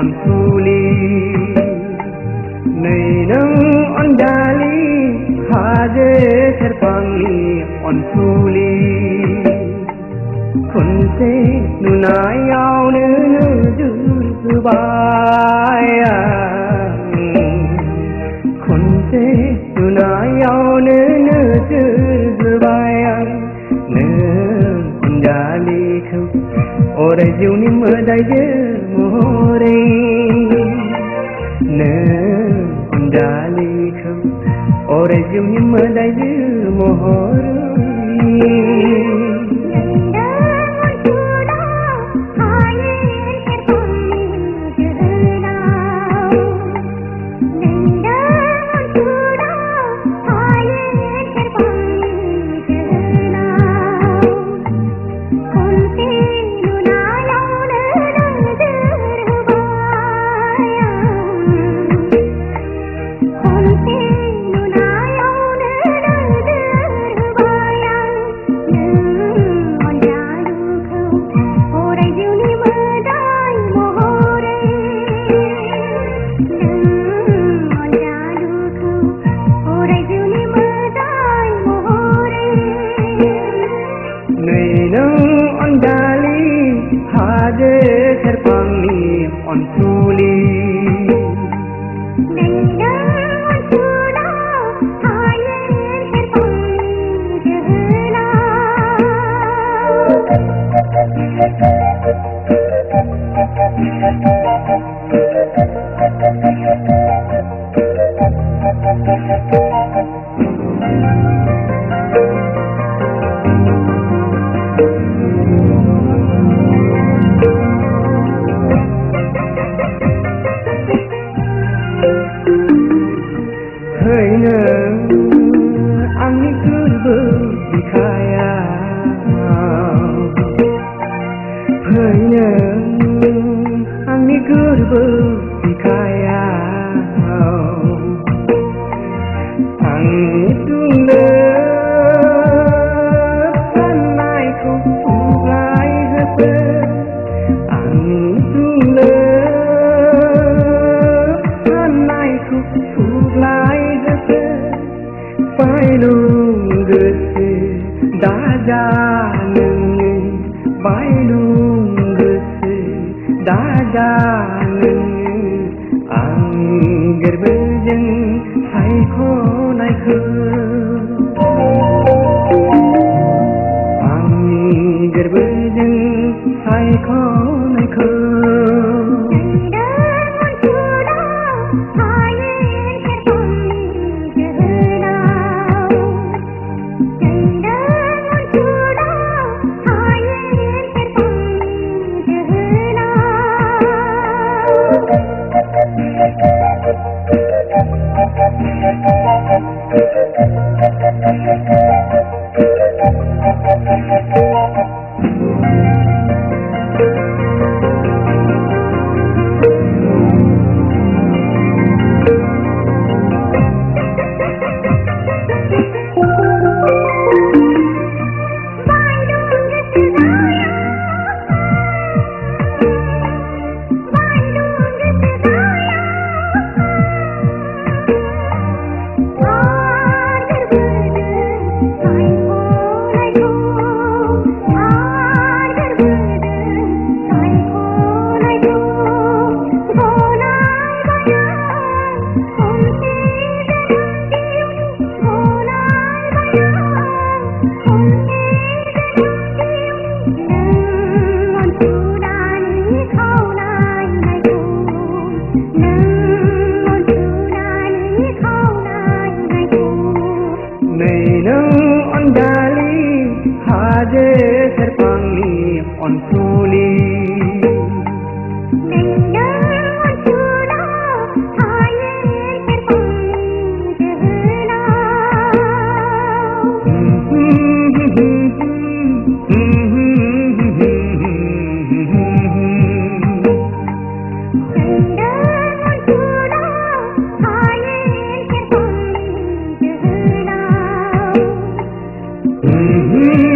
on suli nei nang andali haje serpangi on suli kun se nunai yaw ne ju baya kun se nunai yaw ne ju baya ne andali khu ore juni madai je more ne andali khu ore juni madai je more haje serpangi on suli nenda on sula haye serpangi jehla Ani kurbu dikaya Payne ani kurbu dikaya Ani tunde sanai ku ulai hase Ani tunde sanai ku ulai hase Bailung gese dajaneng bailung gese dajaneng angger bejeng saiko naikhe angger bejeng saiko naikhe Thank you. Mm-hmm.